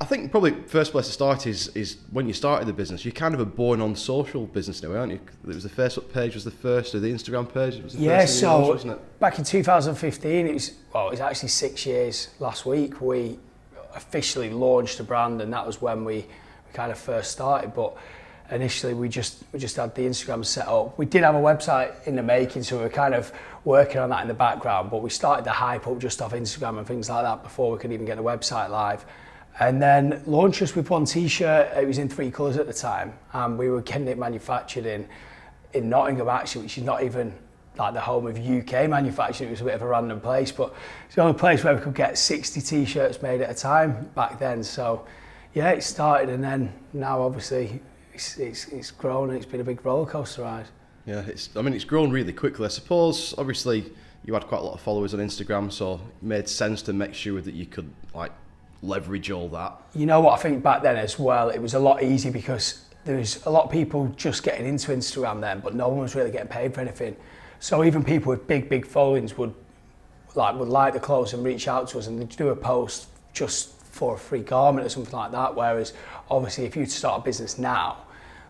I think probably first place to start is when you started the business. You're kind of a born on social business now, aren't you? It was the Facebook page was the first, or the Instagram page was the first. So wasn't it? Back in 2015, it was actually 6 years last week. We officially launched the brand, and that was when we kind of first started. But initially, we just had the Instagram set up. We did have a website in the making, so we were kind of working on that in the background. But we started the hype up just off Instagram and things like that before we could even get the website live. And then launched us with one t-shirt. It was in 3 colours at the time, and we were getting it manufactured in Nottingham, actually, which is not even like the home of UK manufacturing. It was a bit of a random place, but it's the only place where we could get 60 t-shirts made at a time back then. So yeah, it started, and then now obviously it's grown, and it's been a big roller coaster ride. Yeah, it's grown really quickly. I suppose obviously you had quite a lot of followers on Instagram, so it made sense to make sure that you could like leverage all that. You know what, I think back then as well, it was a lot easier because there was a lot of people just getting into Instagram then, but no one was really getting paid for anything. So even people with big followings would like the clothes and reach out to us, and they'd do a post just for a free garment or something like that. Whereas obviously if you start a business now,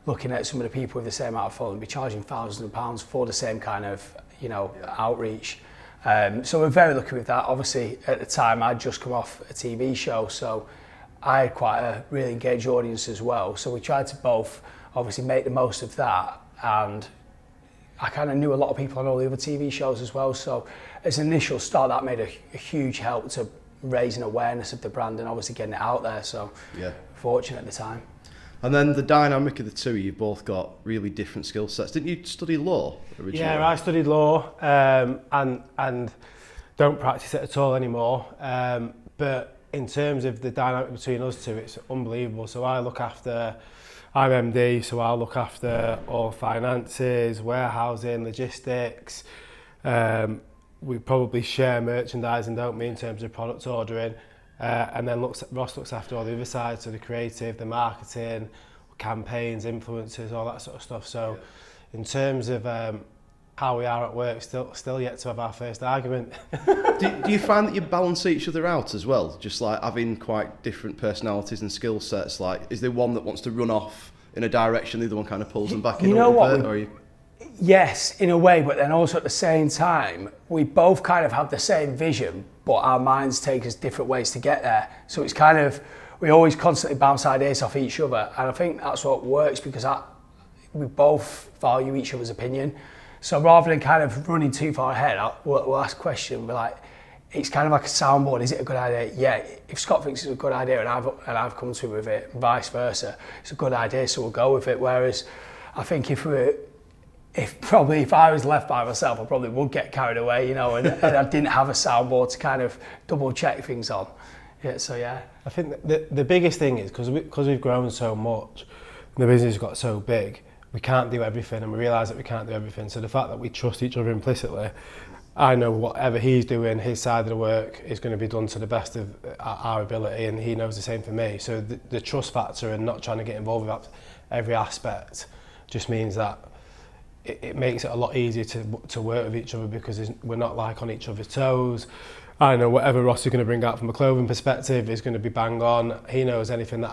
looking at some of the people with the same amount of following, be charging thousands of pounds for the same kind of outreach. So we're very lucky with that. Obviously at the time I'd just come off a TV show, so I had quite a really engaged audience as well. So we tried to both obviously make the most of that, and I kind of knew a lot of people on all the other TV shows as well. So as an initial start, that made a huge help to raising awareness of the brand and obviously getting it out there. So yeah, fortunate at the time. And then the dynamic of the two, you've both got really different skill sets. Didn't you study law originally? Yeah, I studied law and don't practice it at all anymore. But in terms of the dynamic between us two, it's unbelievable. So I'm MD, so I'll look after all finances, warehousing, logistics. We probably share merchandising, don't we, in terms of product ordering. And then Ross looks after all the other sides, so the creative, the marketing, campaigns, influencers, all that sort of stuff. So in terms of how we are at work, still yet to have our first argument. do you find that you balance each other out as well? Just like having quite different personalities and skill sets, like is there one that wants to run off in a direction, the other one kind of pulls them back in a little bit? Yes, in a way, but then also at the same time, we both kind of have the same vision, but our minds take us different ways to get there. So it's kind of, we always constantly bounce ideas off each other. And I think that's what works because we both value each other's opinion. So rather than kind of running too far ahead, we'll ask a question, we're like, it's kind of like a soundboard, is it a good idea? Yeah, if Scott thinks it's a good idea and I've come to him with it, vice versa, it's a good idea, so we'll go with it. Whereas I think if I was left by myself, I probably would get carried away, and I didn't have a soundboard to kind of double check things on. Yeah, so yeah. I think the biggest thing is because we've grown so much, and the business has got so big, we can't do everything, and we realise that we can't do everything. So the fact that we trust each other implicitly, I know whatever he's doing, his side of the work is going to be done to the best of our ability, and he knows the same for me. So the trust factor and not trying to get involved with every aspect just means that it makes it a lot easier to work with each other because we're not like on each other's toes. I know whatever Ross is going to bring out from a clothing perspective is going to be bang on. He knows anything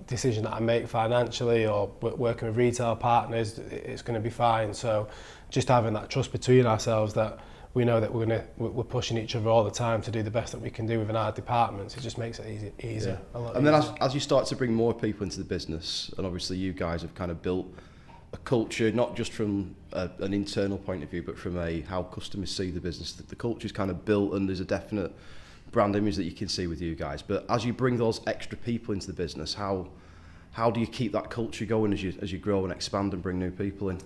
decision that I make financially or working with retail partners, it's going to be fine. So just having that trust between ourselves that we know that we're pushing each other all the time to do the best that we can do within our departments, it just makes it easier. Yeah. And then as you start to bring more people into the business, and obviously you guys have kind of built a culture, not just from an internal point of view, but from how customers see the business. The culture's kind of built, and there's a definite brand image that you can see with you guys. But as you bring those extra people into the business, how do you keep that culture going as you grow and expand and bring new people in?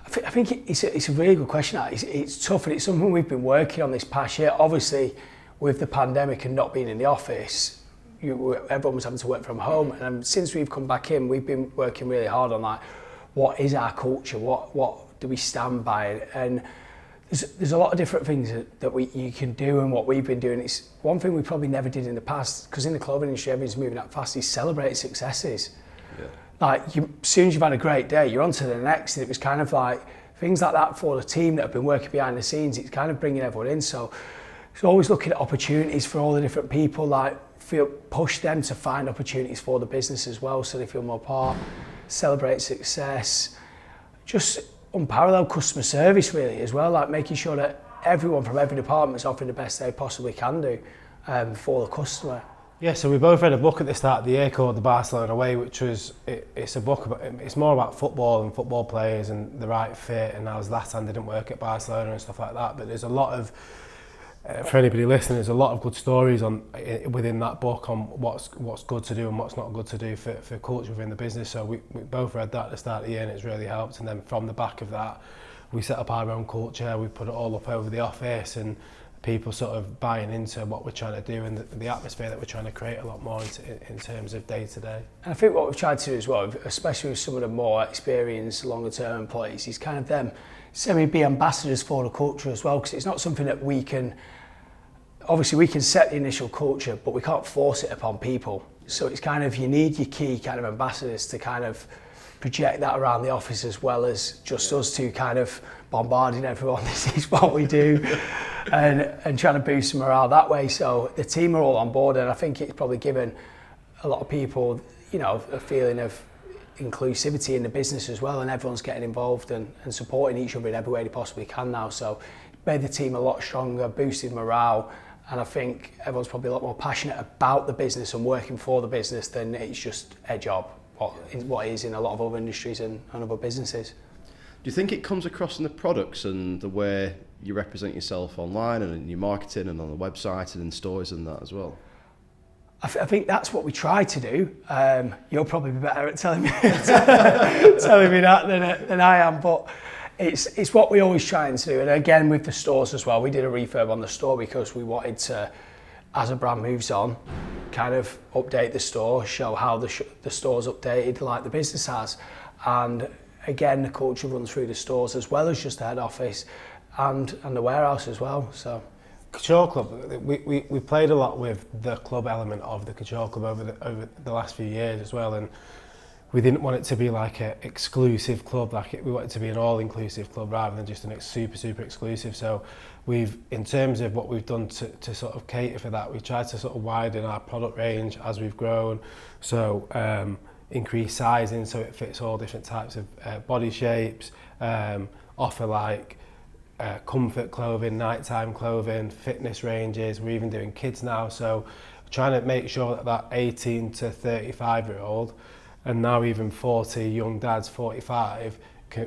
I think it's a really good question. It's tough, and it's something we've been working on this past year. Obviously, with the pandemic and not being in the office, everyone was having to work from home. And since we've come back in, we've been working really hard on that. What is our culture? What do we stand by? And there's a lot of different things that you can do, and what we've been doing. It's one thing we probably never did in the past, because in the clothing industry, everything's moving up fast, is celebrate successes. Yeah. Like, as soon as you've had a great day, you're on to the next. And it was kind of like things like that for the team that have been working behind the scenes. It's kind of bringing everyone in. So So always looking at opportunities for all the different people, like push them to find opportunities for the business as well, so they feel more part, celebrate success, just unparalleled customer service really as well, like making sure that everyone from every department is offering the best they possibly can do for the customer. Yeah, so we both read a book at the start of the year called The Barcelona Way, which was, it's a book about, it's more about football and football players and the right fit, and how Zlatan didn't work at Barcelona and stuff like that, but there's a lot of, for anybody listening, there's a lot of good stories within that book on what's good to do and what's not good to do for culture within the business. So we both read that at the start of the year, and it's really helped, and then from the back of that, we set up our own culture, we put it all up over the office, and people sort of buying into what we're trying to do and the atmosphere that we're trying to create a lot more in terms of day to day. And I think what we've tried to do as well, especially with some of the more experienced, longer term employees, is kind of them be ambassadors for the culture as well, because it's not something that we can, obviously we can set the initial culture, but we can't force it upon people. So it's kind of, you need your key kind of ambassadors to kind of project that around the office, as well as just us two kind of bombarding everyone, this is what we do, and trying to boost morale that way. So the team are all on board, and I think it's probably given a lot of people, you know, a feeling of inclusivity in the business as well, and everyone's getting involved and supporting each other in every way they possibly can now. So made the team a lot stronger, boosted morale, and I think everyone's probably a lot more passionate about the business and working for the business than it's just a job, what is in a lot of other industries and other businesses. Do you think it comes across in the products and the way you represent yourself online and in your marketing and on the website and in stores and that as well? I think that's what we try to do. You'll probably be better at telling me that than I am, but it's what we always try and do. And again, with the stores as well, we did a refurb on the store because we wanted to, as a brand moves on, kind of update the store, show how the store's updated like the business has. And again, the culture runs through the stores as well as just the head office and the warehouse as well. So Couture Club, we played a lot with the club element of the Couture Club over the last few years as well, and we didn't want it to be like an exclusive club, we want it to be an all-inclusive club rather than just an super exclusive. So we've, in terms of what we've done to sort of cater for that, we've tried to sort of widen our product range as we've grown. So increase sizing so it fits all different types of body shapes, offer like comfort clothing, nighttime clothing, fitness ranges. We're even doing kids now, so trying to make sure that 18 to 35-year-old and now even 40 young dads, 45,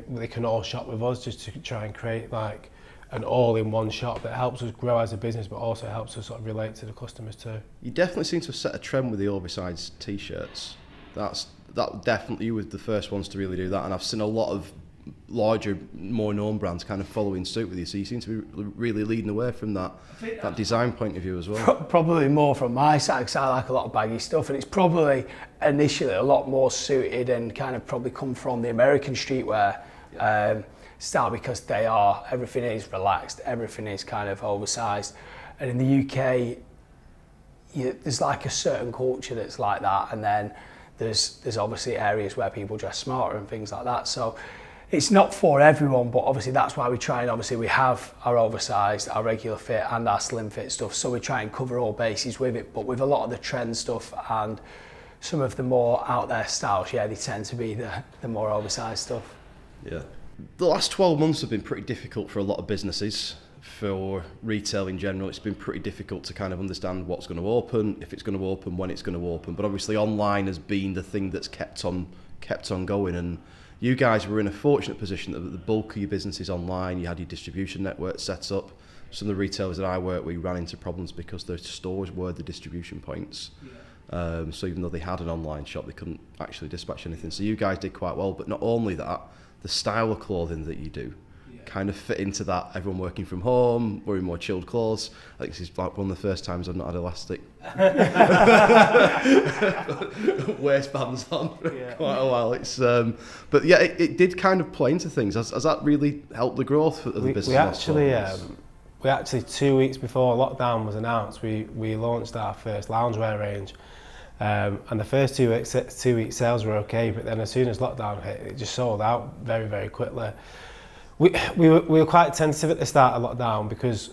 they can all shop with us, just to try and create like an all-in-one shop that helps us grow as a business, but also helps us sort of relate to the customers too. You definitely seem to have set a trend with the oversized t-shirts. That definitely, you were the first ones to really do that, and I've seen a lot of larger, more known brands kind of following suit with you, so you seem to be really leading away from that design point of view as well. Probably more from my side, because I like a lot of baggy stuff, and it's probably initially a lot more suited and kind of probably come from the American streetwear style, because everything is relaxed, everything is kind of oversized. And in the UK, there's like a certain culture that's like that, and then there's obviously areas where people dress smarter and things like that. So it's not for everyone, but obviously that's why we try, and obviously we have our oversized, our regular fit and our slim fit stuff, so we try and cover all bases with it. But with a lot of the trend stuff and some of the more out there styles, they tend to be the more oversized stuff. Yeah. The last 12 months have been pretty difficult for a lot of businesses. For retail in general, it's been pretty difficult to kind of understand what's going to open, if it's going to open, when it's going to open. But obviously online has been the thing that's kept on going, and you guys were in a fortunate position that the bulk of your business is online. You had your distribution network set up. Some of the retailers that I work with ran into problems because their stores were the distribution points. So even though they had an online shop, they couldn't actually dispatch anything. So you guys did quite well, but not only that, the style of clothing that you do kind of fit into that. Everyone working from home, wearing more chilled clothes. I think this is like one of the first times I've not had elastic waistbands on for quite a while. It's but yeah, it did kind of play into things. Has that really helped the growth of the business? We actually 2 weeks before lockdown was announced, we launched our first loungewear range. And the first 2 weeks sales were okay, but then as soon as lockdown hit, it just sold out very, very quickly. We were quite tentative at the start of lockdown because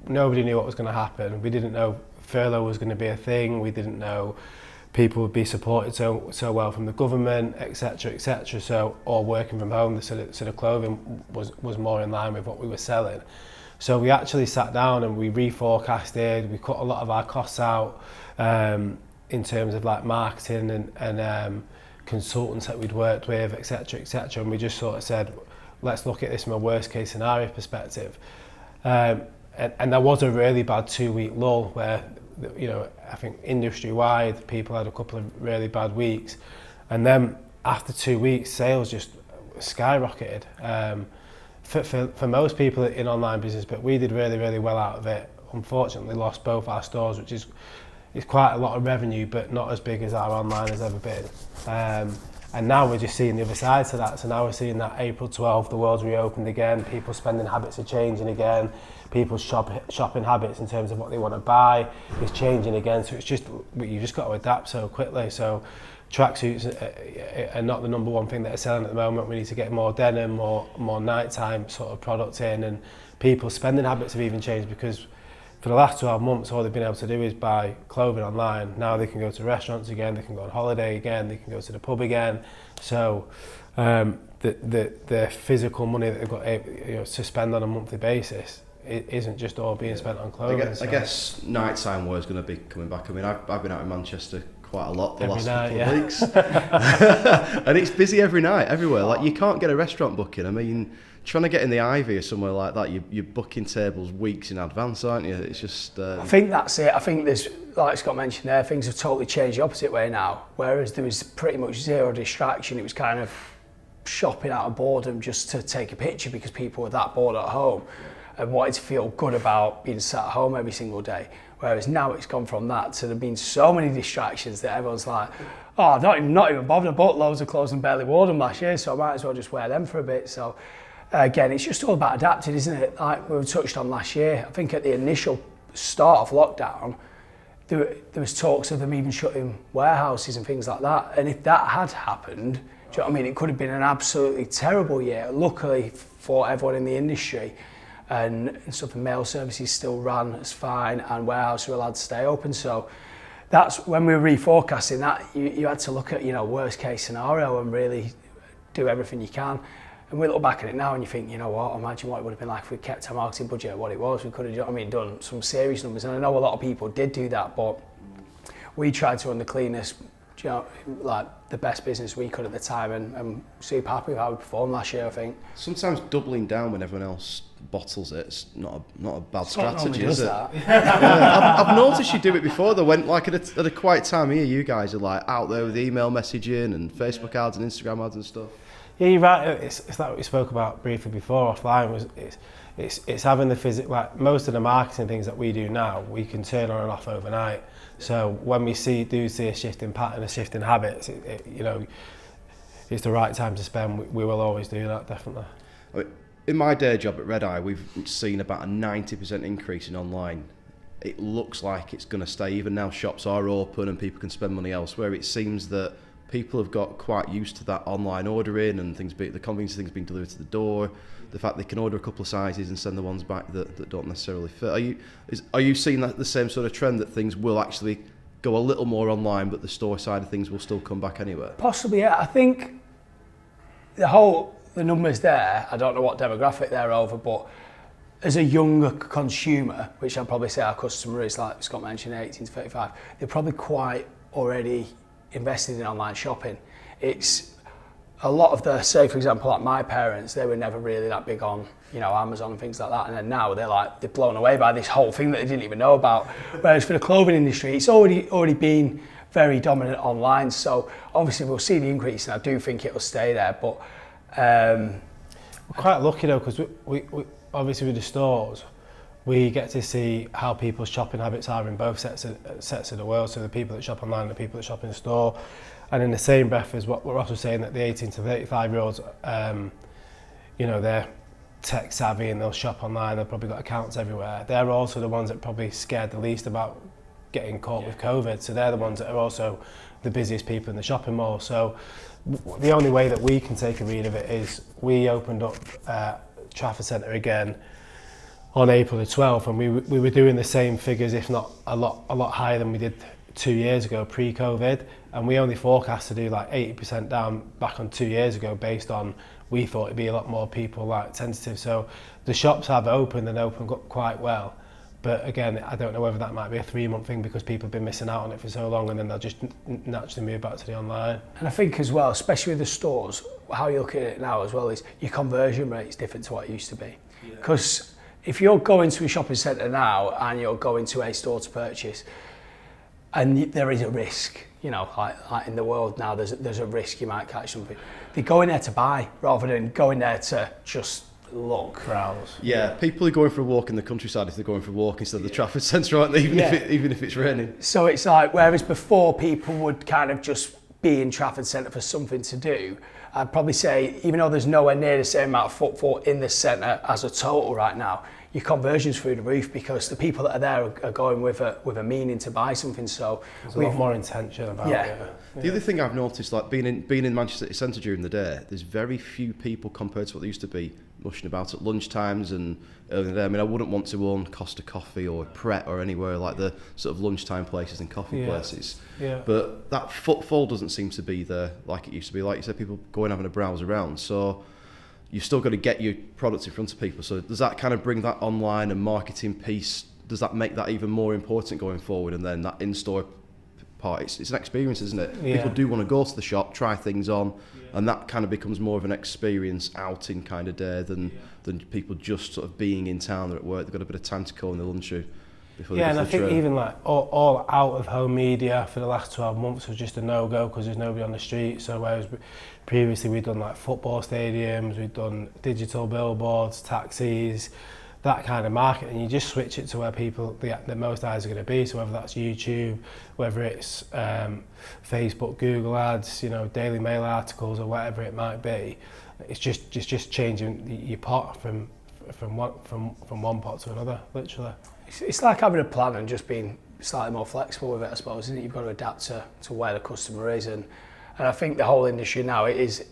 nobody knew what was going to happen. We didn't know furlough was going to be a thing. We didn't know people would be supported so well from the government, etc., etc. So, or working from home, the sort of clothing was more in line with what we were selling. So we actually sat down and we reforecasted. We cut a lot of our costs out in terms of like marketing and consultants that we'd worked with, etc., etc. And we just sort of said, let's look at this from a worst case scenario perspective. And there was a really bad 2-week lull where, you know, I think industry-wide people had a couple of really bad weeks, and then after 2 weeks sales just skyrocketed for most people in online business, but we did really well out of it. Unfortunately lost both our stores, which is quite a lot of revenue, but not as big as our online has ever been. And now we're just seeing the other side to that. So now we're seeing that April 12th, the world's reopened again, people's spending habits are changing again, people's shopping habits in terms of what they want to buy is changing again. So it's just, you've just got to adapt so quickly. So tracksuits are not the number one thing that are selling at the moment. We need to get more denim, more nighttime sort of product in, and people's spending habits have even changed because for the last 12 months, all they've been able to do is buy clothing online. Now they can go to restaurants again, they can go on holiday again, they can go to the pub again. So the physical money that they've got, you know, to spend on a monthly basis, it isn't just all being spent on clothing. I guess nighttime wear is going to be coming back. I mean, I've been out in Manchester quite a lot the last couple of weeks, and it's busy every night, everywhere. Like, you can't get a restaurant booking. I mean, trying to get in the Ivy or somewhere like that, you're booking tables weeks in advance, aren't you? It's just... I think that's it. I think there's, like Scott mentioned there, things have totally changed the opposite way now. Whereas there was pretty much zero distraction. It was kind of shopping out of boredom just to take a picture because people were that bored at home and wanted to feel good about being sat at home every single day. Whereas now it's gone from that to there being so many distractions that everyone's like, oh, I'm not even bothered. I bought loads of clothes and barely wore them last year, so I might as well just wear them for a bit. So again, it's just all about adapting, isn't it? Like we touched on last year, I think at the initial start of lockdown, there was talks of them even shutting warehouses and things like that. And if that had happened, do you know what I mean? It could have been an absolutely terrible year. Luckily for everyone in the industry, and stuff, and mail services still ran as fine, and warehouses were allowed to stay open. So that's when we were reforecasting that, you had to look at, you know, worst case scenario and really do everything you can. And we look back at it now and you think, you know what, imagine what it would have been like if we kept our marketing budget at what it was. We could have, you know what I mean, done some serious numbers. And I know a lot of people did do that, but we tried to run the cleanest, you know, like the best business we could at the time, and super happy with how we performed last year, I think. Sometimes doubling down when everyone else bottles it's not a bad strategy, is it? I've noticed you do it before though, when like at a quiet time here, you guys are like out there with email messaging and Facebook ads and Instagram ads and stuff. Yeah, you're right. It's like what we spoke about briefly before offline. It's having the physical, like most of the marketing things that we do now, we can turn on and off overnight. So when we see a shift in pattern, a shift in habits, you know, it's the right time to spend. We will always do that, definitely. I mean, in my day job at Red Eye, we've seen about a 90% increase in online. It looks like it's going to stay, even now shops are open and people can spend money elsewhere. It seems that people have got quite used to that online ordering and the convenience of things being delivered to the door, the fact they can order a couple of sizes and send the ones back that don't necessarily fit. Are you seeing that the same sort of trend, that things will actually go a little more online but the store side of things will still come back anyway? Possibly, yeah. I think the numbers there, I don't know what demographic they're over, but as a younger consumer, which I'd probably say our customer is, like Scott mentioned, 18 to 35, they're probably quite already invested in online shopping. It's a lot of the, say for example, like my parents, they were never really that big on, you know, Amazon and things like that, and then now they're blown away by this whole thing that they didn't even know about. Whereas for the clothing industry, it's already been very dominant online, so obviously we'll see the increase, and I do think it'll stay there. But we're quite lucky though, because we obviously with the stores, we get to see how people's shopping habits are in both sets of the world. So the people that shop online and the people that shop in the store. And in the same breath as what we're also saying, that the 18 to 35-year-olds, you know, they're tech savvy and they'll shop online. They've probably got accounts everywhere. They're also the ones that probably scared the least about getting caught with COVID. So they're the ones that are also the busiest people in the shopping mall. So the only way that we can take a read of it is we opened up Trafford Centre again on April the 12th, and we were doing the same figures, if not a lot higher than we did 2 years ago pre-COVID, and we only forecast to do like 80% down back on 2 years ago based on, we thought it'd be a lot more people like tentative. So the shops have opened and opened up quite well, but again, I don't know whether that might be a 3-month thing because people have been missing out on it for so long, and then they'll just naturally move back to the online. And I think as well, especially with the stores, how you look at it now as well is your conversion rate is different to what it used to be. Because if you're going to a shopping centre now and you're going to a store to purchase, and there is a risk, you know, like in the world now, there's a risk you might catch something. They go in there to buy rather than going there to just look. Crowds. Yeah, people are going for a walk in the countryside if they're going for a walk instead of the Trafford Centre, aren't they? Even if it's raining. So it's like, whereas before people would kind of just be in Trafford Centre for something to do, I'd probably say, even though there's nowhere near the same amount of footfall in the centre as a total right now, your conversion's through the roof because the people that are there are going with a meaning to buy something. So there's a lot more intention about it. The other thing I've noticed, like being in Manchester City Centre during the day, there's very few people compared to what there used to be mushing about at lunchtimes and early in the day. I mean, I wouldn't want to own Costa Coffee or Pret or anywhere like the sort of lunchtime places and coffee places. Yeah. But that footfall doesn't seem to be there like it used to be. Like you said, people going having a browse around. So you've still got to get your products in front of people. So does that kind of bring that online and marketing piece, does that make that even more important going forward? And then that in-store part, it's an experience, isn't it? Yeah. People do want to go to the shop, try things on, and that kind of becomes more of an experience outing kind of day than people just sort of being in town or at work. They've got a bit of time to call in the lunch before they and go I to the think train. even like all out-of-home media for the last 12 months was just a no-go because there's nobody on the street. So whereas previously we'd done like football stadiums, we'd done digital billboards, taxis, that kind of market, and you just switch it to where people, the most eyes are going to be. So whether that's YouTube, whether it's Facebook, Google ads, you know, Daily Mail articles or whatever it might be, it's just changing your pot from one pot to another, literally. It's like having a plan and just being slightly more flexible with it, I suppose, isn't it? You've got to adapt to where the customer is, and I think the whole industry now, it is,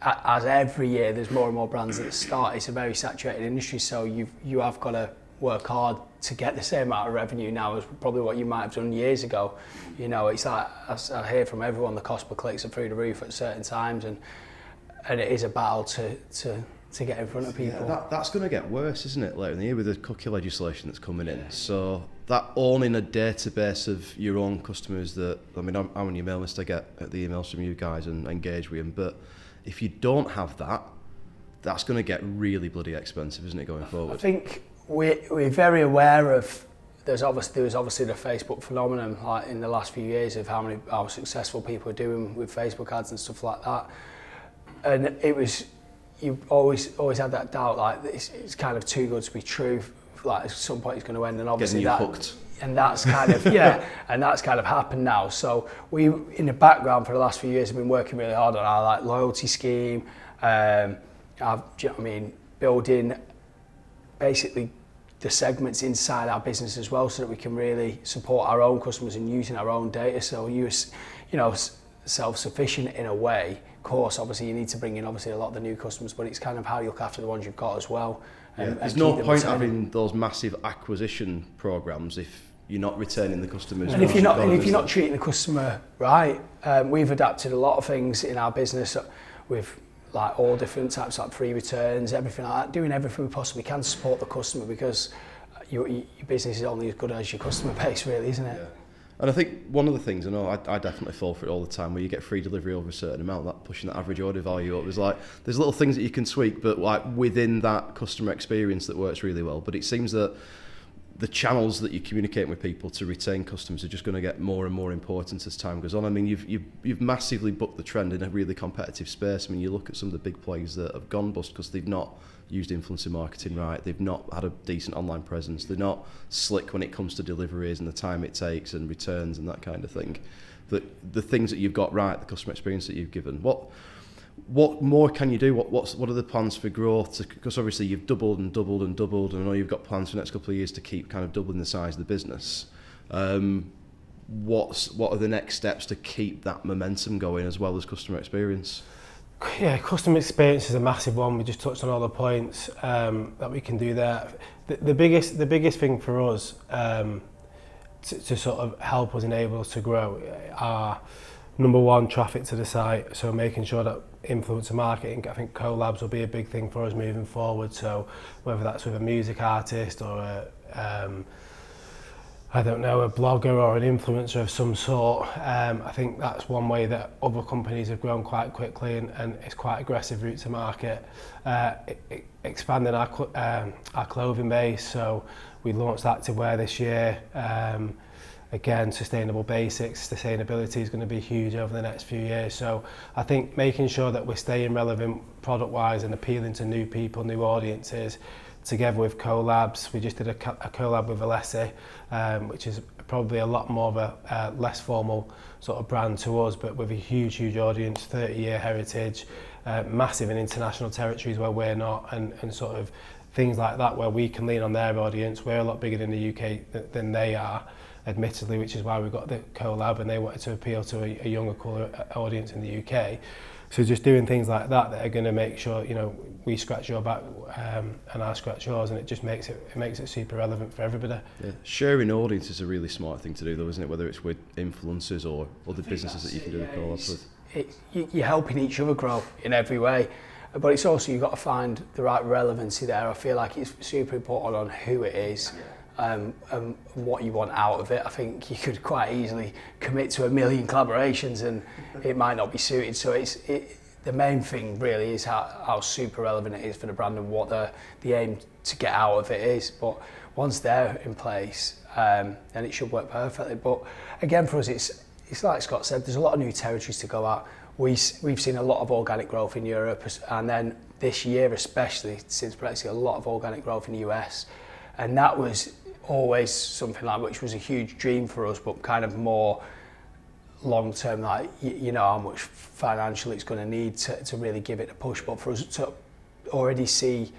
as every year there's more and more brands that start, it's a very saturated industry, so you have got to work hard to get the same amount of revenue now as probably what you might have done years ago. You know, it's like, I hear from everyone, the cost per clicks are through the roof at certain times, and it is a battle to get in front of people. Yeah, that's going to get worse, isn't it, later in the year with the cookie legislation that's coming in. So that owning a database of your own customers that, I mean, I'm on your mail list, I get the emails from you guys and engage with them, but if you don't have that, that's going to get really bloody expensive, isn't it, going forward? I think we're very aware of, there was obviously the Facebook phenomenon like in the last few years of how successful people are doing with Facebook ads and stuff like that. And it was, you always had that doubt, like it's kind of too good to be true, like at some point it's going to end, and obviously hooked. And that's kind of and that's kind of happened now. So we, in the background for the last few years, have been working really hard on our like loyalty scheme. Do you know what I mean? Building basically the segments inside our business as well, so that we can really support our own customers and using our own data. So self-sufficient in a way. Of course, obviously you need to bring in obviously a lot of the new customers, but it's kind of how you look after the ones you've got as well. There's no point having those massive acquisition programs if you're not retaining the customers. And if you're not treating the customer right, we've adapted a lot of things in our business with like all different types, like free returns, everything like that, doing everything we possibly can to support the customer, because your business is only as good as your customer base, really, isn't it? Yeah. And I think one of the things, I know I definitely fall for it all the time, where you get free delivery over a certain amount, that pushing that average order value up. There's little things that you can tweak, but like within that customer experience that works really well. But it seems that the channels that you communicate with people to retain customers are just going to get more and more important as time goes on. I mean, you've massively booked the trend in a really competitive space. I mean, you look at some of the big players that have gone bust because they've not used influencer marketing right, they've not had a decent online presence, they're not slick when it comes to deliveries and the time it takes and returns and that kind of thing. The things that you've got right, the customer experience that you've given, what more can you do? What are the plans for growth? Because obviously you've doubled and doubled and doubled, and I know you've got plans for the next couple of years to keep kind of doubling the size of the business. What are the next steps to keep that momentum going as well as customer experience? Yeah, customer experience is a massive one. We just touched on all the points that we can do there. The biggest thing for us to sort of help us enable us to grow are number one, traffic to the site. So making sure that influencer marketing, I think collabs will be a big thing for us moving forward. So whether that's with a music artist or I don't know, a blogger or an influencer of some sort. I think that's one way that other companies have grown quite quickly and it's quite aggressive route to market. Expanding our clothing base, so we launched activewear this year. Again, sustainable basics, sustainability is going to be huge over the next few years. So I think making sure that we're staying relevant product-wise and appealing to new people, new audiences, together with collabs. We just did a collab with Alessi, which is probably a lot more of a less formal sort of brand to us, but with a huge audience, 30-year heritage, massive in international territories where we're not, and sort of things like that where we can lean on their audience. We're a lot bigger in the UK than they are, admittedly, which is why we got the collab, and they wanted to appeal to a younger, cooler audience in the UK. So just doing things like that are going to make sure, you know, we scratch your back and I scratch yours, and it just makes it super relevant for everybody. Yeah. Sharing audience is a really smart thing to do, though, isn't it? Whether it's with influencers or other businesses that you can do the collabs with. You're helping each other grow in every way, but it's also you've got to find the right relevancy there. I feel like it's super important on who it is. And what you want out of it. I think you could quite easily commit to 1 million collaborations and it might not be suited. So the main thing really is how super relevant it is for the brand and what the aim to get out of it is. But once they're in place, then it should work perfectly. But again, for us, it's like Scott said, there's a lot of new territories to go at. We've seen a lot of organic growth in Europe, and then this year especially, since Brexit, a lot of organic growth in the US. And that was always something like which was a huge dream for us, but kind of more long term, like you know how much financially it's going to need to really give it a push. But for us to already see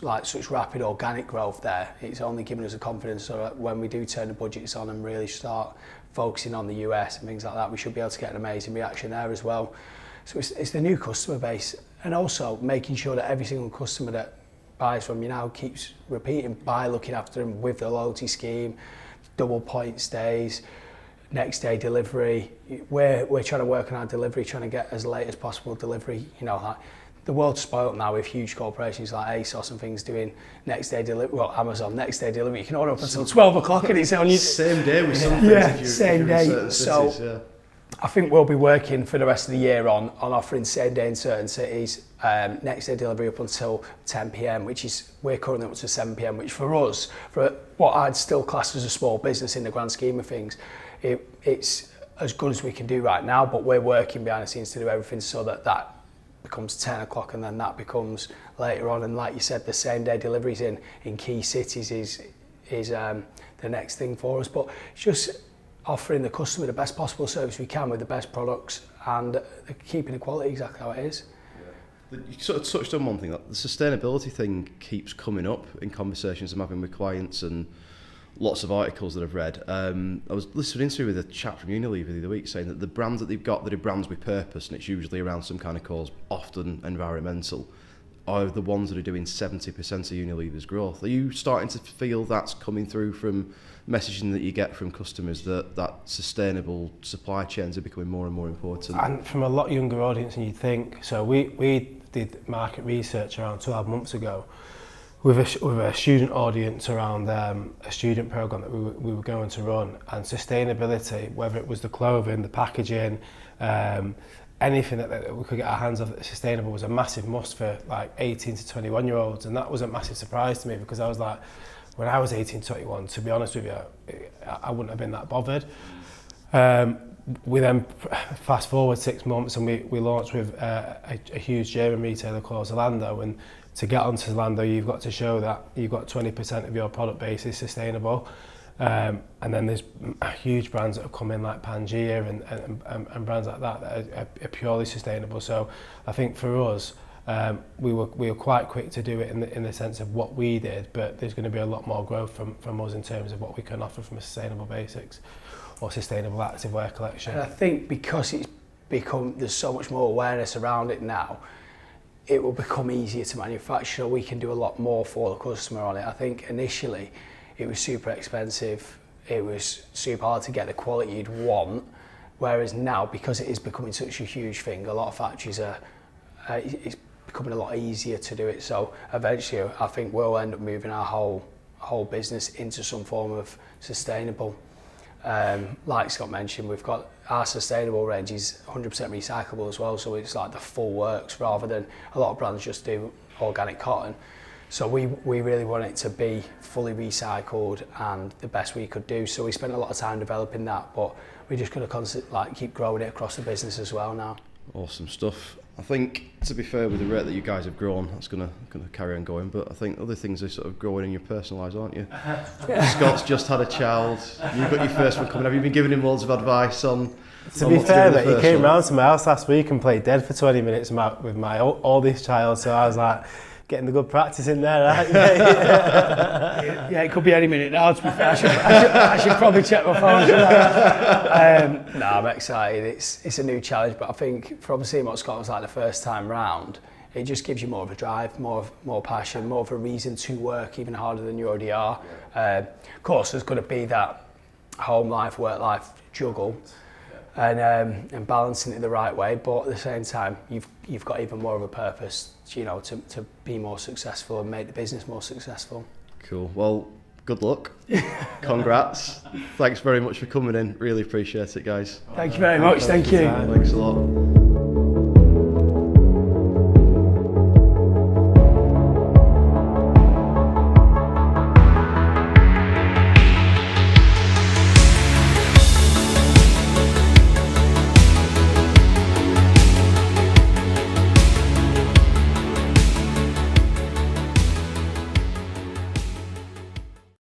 like such rapid organic growth there, it's only given us the confidence so that when we do turn the budgets on and really start focusing on the US and things like that, we should be able to get an amazing reaction there as well. So it's the new customer base, and also making sure that every single customer that buys from you now keeps repeating by looking after them with the loyalty scheme, double point stays, next day delivery. We're trying to work on our delivery, trying to get as late as possible delivery. You know, like the world's spoiled now with huge corporations like ASOS and things doing next day delivery. Well, Amazon next day delivery. You can order up until 12 o'clock and it's on you. Same day with some things. Yeah, same day. So cities, yeah. I think we'll be working for the rest of the year on offering same day in certain cities, next day delivery up until 10 p.m, which is, we're currently up to 7 p.m, which for us, for what I'd still class as a small business in the grand scheme of things, it's as good as we can do right now, but we're working behind the scenes to do everything so that becomes 10 o'clock and then that becomes later on. And like you said, the same day deliveries in key cities is the next thing for us. But it's just offering the customer the best possible service we can with the best products and keeping the quality exactly how it is. Yeah. You sort of touched on one thing, that the sustainability thing keeps coming up in conversations I'm having with clients and lots of articles that I've read. I was listening to with a chap from Unilever the other week saying that the brands that they've got that are brands with purpose, and it's usually around some kind of cause, often environmental, are the ones that are doing 70% of Unilever's growth. Are you starting to feel that's coming through from messaging that you get from customers, that sustainable supply chains are becoming more and more important? And from a lot younger audience than you'd think. So we did market research around 12 months ago with a student audience around a student program that we were going to run, and sustainability, whether it was the clothing, the packaging, anything that we could get our hands on that's sustainable was a massive must for like 18 to 21 year olds. And that was a massive surprise to me, because I was like, when I was 18, 21, to be honest with you, I wouldn't have been that bothered. We then fast forward 6 months and we launched with a huge German retailer called Zalando, and to get onto Zalando you've got to show that you've got 20% of your product base is sustainable. And then there's huge brands that have come in like Pangea and brands like that are purely sustainable. So I think for us, we were quite quick to do it in the sense of what we did, but there's going to be a lot more growth from us in terms of what we can offer from a sustainable basics or sustainable activewear collection. And I think because it's there's so much more awareness around it now, it will become easier to manufacture. We can do a lot more for the customer on it. I think initially it was super expensive, it was super hard to get the quality you'd want, whereas now, because it is becoming such a huge thing, a lot of factories are, it's becoming a lot easier to do it. So eventually I think we'll end up moving our whole business into some form of sustainable. Like Scott mentioned, we've got our sustainable range is 100% recyclable as well, so it's like the full works rather than a lot of brands just do organic cotton. So we really want it to be fully recycled and the best we could do. So we spent a lot of time developing that, but we're just going to keep growing it across the business as well now. Awesome stuff. I think, to be fair, with the rate that you guys have grown, that's going to carry on going. But I think other things are sort of growing in your personal lives, aren't you? Scott's just had a child. You've got your first one coming. Have you been giving him loads of advice on? To be fair, mate, he came round to my house last week and played dead for 20 minutes with my oldest child. So I was like, getting the good practice in there, right? Yeah, it could be any minute now, to be fair. I should probably check my phone. No, I'm excited. It's a new challenge, but I think from seeing what Scott was like the first time round, it just gives you more of a drive, more passion, more of a reason to work even harder than you already are. Of course, there's going to be that home life, work life juggle. And balancing it the right way, but at the same time you've got even more of a purpose, you know, to be more successful and make the business more successful. Cool. Well, good luck. Congrats. Thanks very much for coming in. Really appreciate it, guys. Thank you very much. Thank you. Thanks a lot.